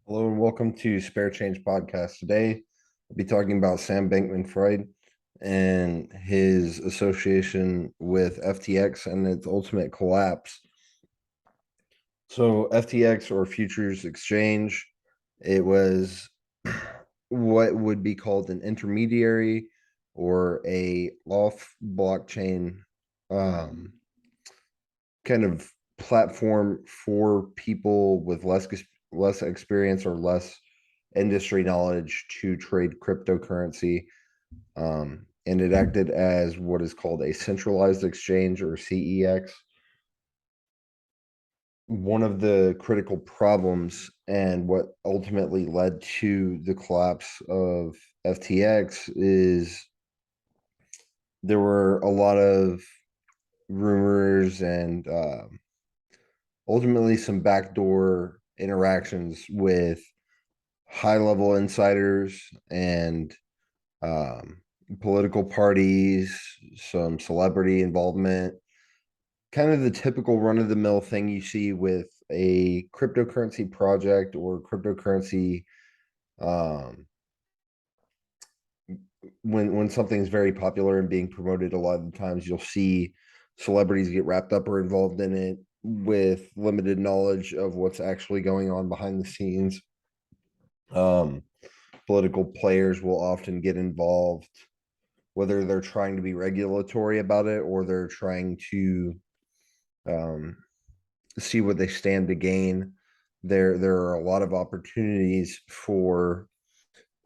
Hello and welcome to Spare Change Podcast. Today, I'll be talking about Sam Bankman Fried and his association with FTX and its ultimate collapse. So, FTX, or Futures Exchange, it was what would be called an intermediary or a off blockchain um, kind of platform for people with less experience or less industry knowledge to trade cryptocurrency. And it acted as what is called a centralized exchange, or CEX. One of the critical problems and what ultimately led to the collapse of FTX is there were a lot of rumors and ultimately some backdoor interactions with high level insiders and um, political parties, some celebrity involvement, kind of the typical run of the mill thing you see with a cryptocurrency project or cryptocurrency. Um, when something's very popular and being promoted, a lot of the times you'll see celebrities get wrapped up or involved in it with limited knowledge of what's actually going on behind the scenes. Um, Political players will often get involved, whether they're trying to be regulatory about it or they're trying to um, see what they stand to gain. There are a lot of opportunities for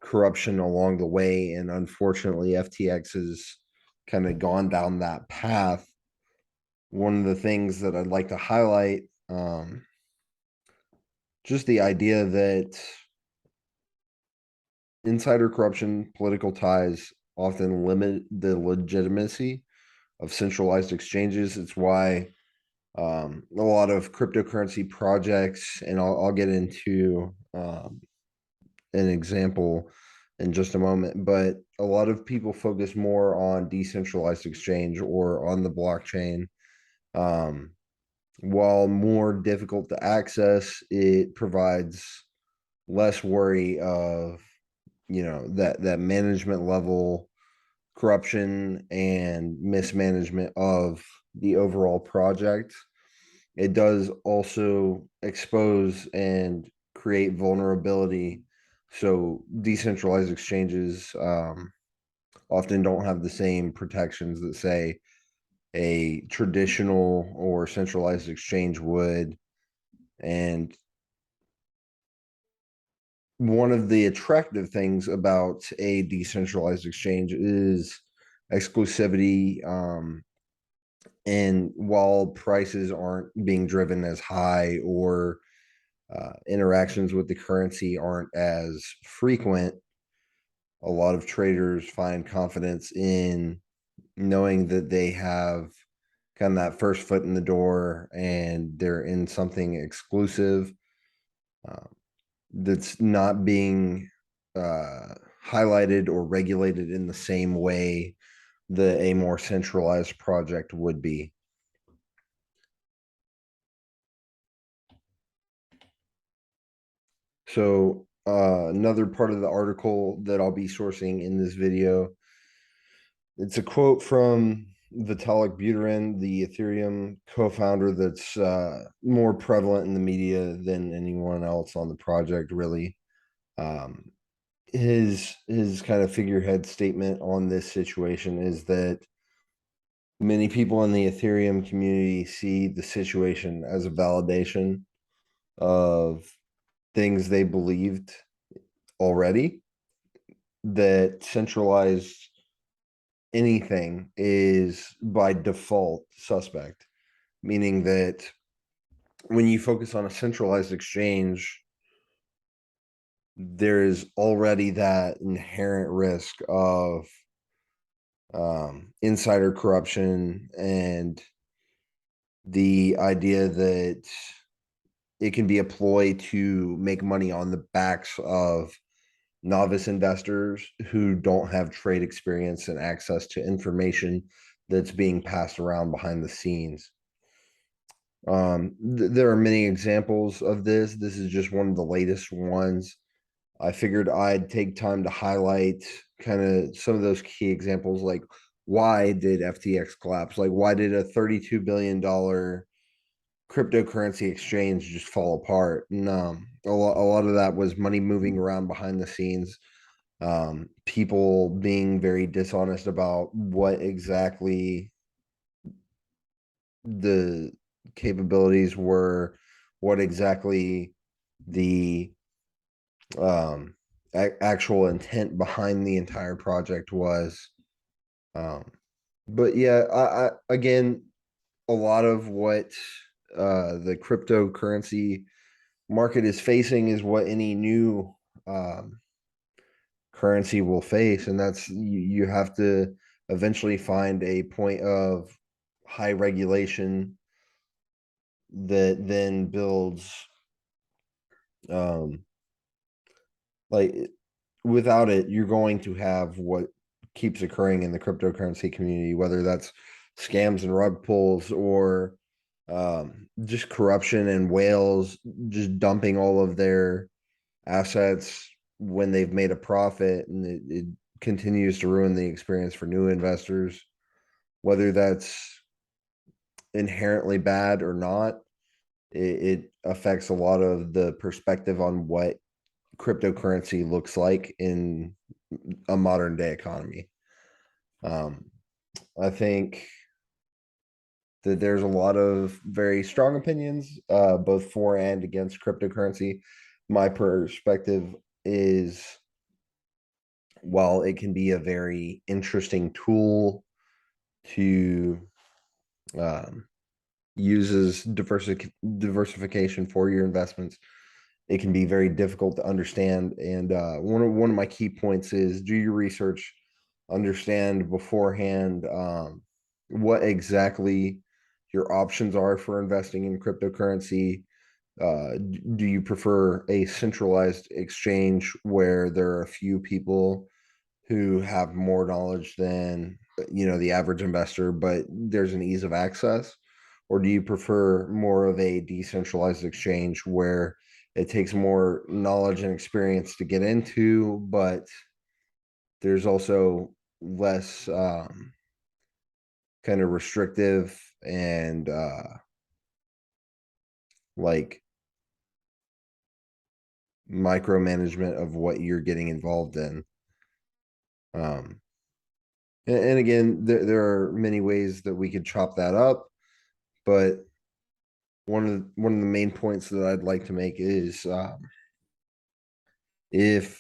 corruption along the way, and unfortunately, FTX has kind of gone down that path. One of the things that I'd like to highlight, just the idea that insider corruption, political ties often limit the legitimacy of centralized exchanges. It's why a lot of cryptocurrency projects, and I'll get into an example in just a moment, but a lot of people focus more on decentralized exchange or on the blockchain. Um, while more difficult to access, it provides less worry of that management level corruption and mismanagement of the overall project. It does also expose and create vulnerability. So decentralized exchanges often don't have the same protections that, say, a traditional or centralized exchange would. And one of the attractive things about a decentralized exchange is exclusivity. And while prices aren't being driven as high, or interactions with the currency aren't as frequent, a lot of traders find confidence in knowing that they have kind of that first foot in the door and they're in something exclusive uh, that's not being uh, highlighted or regulated in the same way that a more centralized project would be. So, another part of the article that I'll be sourcing in this video, it's a quote from Vitalik Buterin, the Ethereum co-founder that's more prevalent in the media than anyone else on the project, really. Um, his kind of figurehead statement on this situation is that many people in the Ethereum community see the situation as a validation of things they believed already, that centralized anything is by default suspect, meaning that when you focus on a centralized exchange, there is already that inherent risk of insider corruption and the idea that it can be a ploy to make money on the backs of novice investors who don't have trade experience and access to information that's being passed around behind the scenes. There are many examples of this. This is just one of the latest ones. I figured I'd take time to highlight kind of some of those key examples, like why did FTX collapse? Like why did a $32 billion cryptocurrency exchange just fall apart? And a lot of that was money moving around behind the scenes, people being very dishonest about what exactly the capabilities were, what exactly the um actual intent behind the entire project was. um but yeah, I again, a lot of what the cryptocurrency market is facing is what any new um currency will face, and that's you have to eventually find a point of high regulation that then builds um like without it, you're going to have what keeps occurring in the cryptocurrency community, whether that's scams and rug pulls, or just corruption and whales just dumping all of their assets when they've made a profit, and it continues to ruin the experience for new investors, whether that's inherently bad or not. It affects a lot of the perspective on what cryptocurrency looks like in a modern day economy. Um, I think that there's a lot of very strong opinions, both for and against cryptocurrency. My perspective is, while it can be a very interesting tool to um, use as diversification for your investments, it can be very difficult to understand. And one of my key points is do your research, understand beforehand what exactly your options are for investing in cryptocurrency. Do you prefer a centralized exchange where there are a few people who have more knowledge than the average investor, but there's an ease of access? Or do you prefer more of a decentralized exchange where it takes more knowledge and experience to get into, but there's also less kind of restrictive and like micromanagement of what you're getting involved in? um and again, there are many ways that we could chop that up, but one of the main points that I'd like to make is, if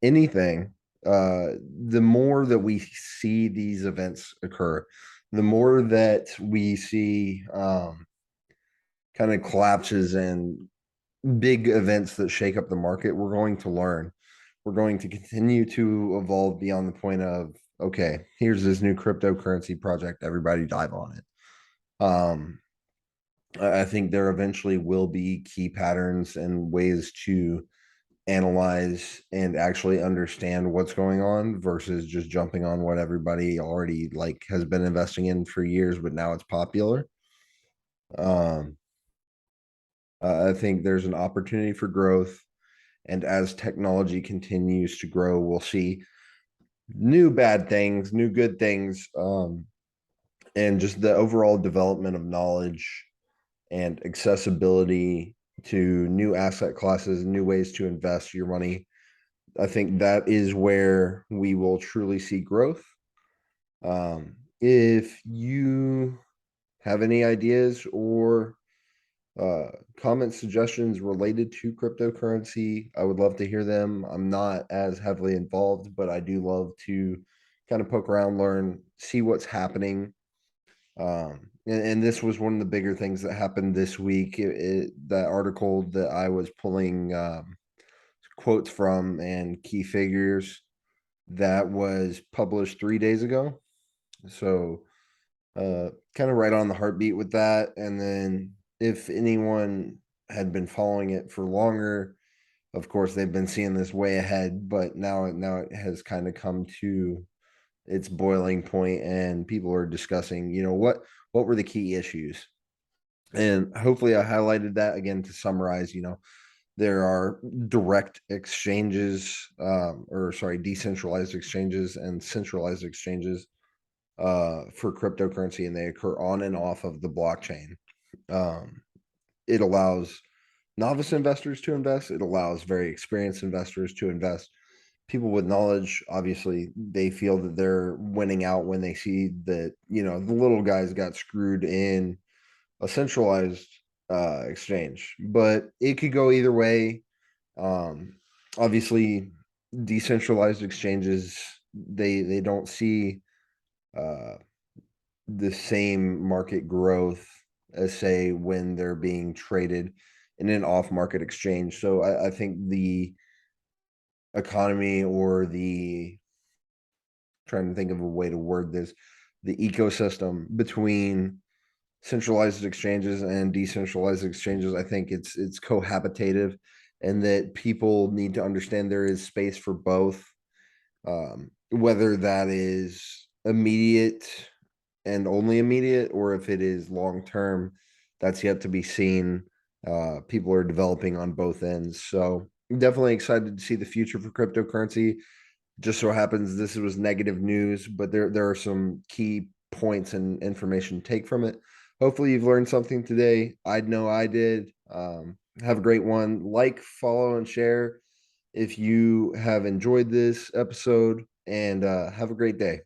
anything, the more that we see these events occur, the more that we see kind of collapses and big events that shake up the market, we're going to learn. We're going to continue to evolve beyond the point of, okay, here's this new cryptocurrency project, everybody dive on it. I think there eventually will be key patterns and ways to analyze and actually understand what's going on versus just jumping on what everybody already like has been investing in for years, but now it's popular. Um, I think there's an opportunity for growth, and as technology continues to grow, we'll see new bad things, new good things, and just the overall development of knowledge and accessibility to new asset classes, new ways to invest your money. I think that is where we will truly see growth. If you have any ideas or uh, comments, suggestions related to cryptocurrency, I would love to hear them. I'm not as heavily involved, but I do love to kind of poke around, learn, see what's happening. And this was one of the bigger things that happened this week. That article that I was pulling quotes from and key figures, that was published 3 days ago. So kind of right on the heartbeat with that. And then if anyone had been following it for longer, of course they've been seeing this way ahead, but now it has kind of come to its boiling point, and people are discussing, what were the key issues. And hopefully I highlighted that again to summarize, there are direct exchanges, or sorry, decentralized exchanges and centralized exchanges for cryptocurrency, and they occur on and off of the blockchain. Um, it allows novice investors to invest. It allows very experienced investors to invest. People with knowledge, obviously, they feel that they're winning out when they see that, the little guys got screwed in a centralized exchange. But it could go either way. Um, Obviously, decentralized exchanges, they don't see uh, the same market growth as, say, when they're being traded in an off-market exchange. So I think the economy, or the, trying to think of a way to word this, the ecosystem between centralized exchanges and decentralized exchanges, I think it's cohabitative, and that people need to understand there is space for both. Whether that is immediate and only immediate, or if it is long term, that's yet to be seen. People are developing on both ends, so definitely excited to see the future for cryptocurrency. Just so happens this was negative news, but there are some key points and information to take from it. Hopefully you've learned something today. I know I did. Have a great one. Like, follow, and share if you have enjoyed this episode, and have a great day.